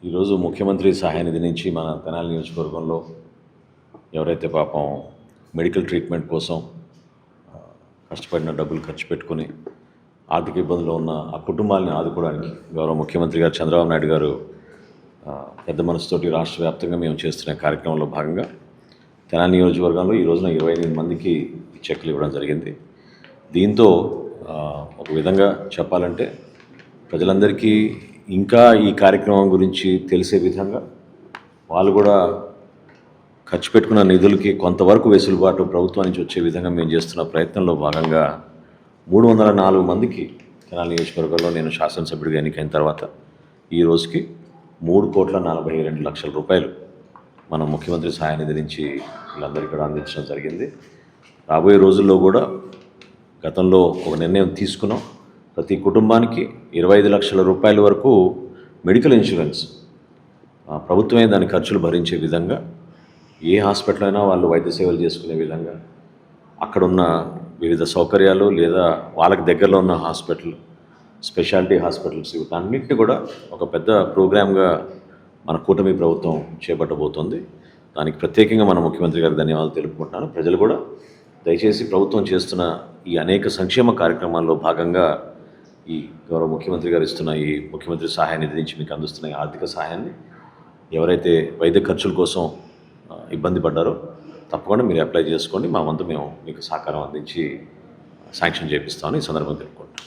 ఈరోజు ముఖ్యమంత్రి సహాయ నిధి నుంచి మన తెనాలి నియోజకవర్గంలో ఎవరైతే పాపం మెడికల్ ట్రీట్మెంట్ కోసం కష్టపడిన డబ్బులు ఖర్చు పెట్టుకుని ఆర్థిక ఇబ్బందుల్లో ఉన్న ఆ కుటుంబాలని ఆదుకోవడానికి గౌరవ ముఖ్యమంత్రి గారు చంద్రబాబు నాయుడు గారు పెద్ద మనసుతోటి రాష్ట్ర వ్యాప్తంగా మేము చేస్తున్న కార్యక్రమంలో భాగంగా తెనాలి నియోజకవర్గంలో ఈ రోజున 28 మందికి చెక్కులు ఇవ్వడం జరిగింది. దీంతో ఒక విధంగా చెప్పాలంటే ప్రజలందరికీ ఇంకా ఈ కార్యక్రమం గురించి తెలిసే విధంగా వాళ్ళు కూడా ఖర్చు పెట్టుకున్న నిధులకి కొంతవరకు వెసులుబాటు ప్రభుత్వం నుంచి వచ్చే విధంగా మేము చేస్తున్న ప్రయత్నంలో భాగంగా 304 మందికి తెనాలి నియోజకవర్గంలో నేను శాసనసభ్యుడిగా ఎన్నికైన తర్వాత ఈ రోజుకి 3,42,00,000 రూపాయలు మన ముఖ్యమంత్రి సహాయ నిధి నుంచి వీళ్ళందరికీ కూడా అందించడం జరిగింది. రాబోయే రోజుల్లో కూడా గతంలో ఒక నిర్ణయం తీసుకున్నాం. ప్రతి కుటుంబానికి 25 లక్షల రూపాయల వరకు మెడికల్ ఇన్సూరెన్స్ ప్రభుత్వమే దాని ఖర్చులు భరించే విధంగా, ఏ హాస్పిటల్ అయినా వాళ్ళు వైద్య సేవలు చేసుకునే విధంగా, అక్కడున్న వివిధ సౌకర్యాలు లేదా వాళ్ళకి దగ్గరలో ఉన్న హాస్పిటల్, స్పెషాలిటీ హాస్పిటల్స్ వీటన్నిటిని కూడా ఒక పెద్ద ప్రోగ్రామ్గా మన కూటమి ప్రభుత్వం చేపట్టబోతోంది. దానికి ప్రత్యేకంగా మన ముఖ్యమంత్రి గారికి ధన్యవాదాలు తెలుపుకుంటున్నాను. ప్రజలు కూడా దయచేసి ప్రభుత్వం చేస్తున్న ఈ అనేక సంక్షేమ కార్యక్రమాల్లో భాగంగా ఈ గౌరవ ముఖ్యమంత్రి గారు ఇస్తున్న ఈ ముఖ్యమంత్రి సహాయ నిధి నుంచి మీకు అందిస్తున్న ఈ ఆర్థిక సహాయాన్ని ఎవరైతే వైద్య ఖర్చుల కోసం ఇబ్బంది పడ్డారో తప్పకుండా మీరు అప్లై చేసుకోండి. మా వంతు మేము మీకు సహకారం అందించి శాంక్షన్ చేపిస్తామని ఈ సందర్భంగా తెలుపుకుంటాం.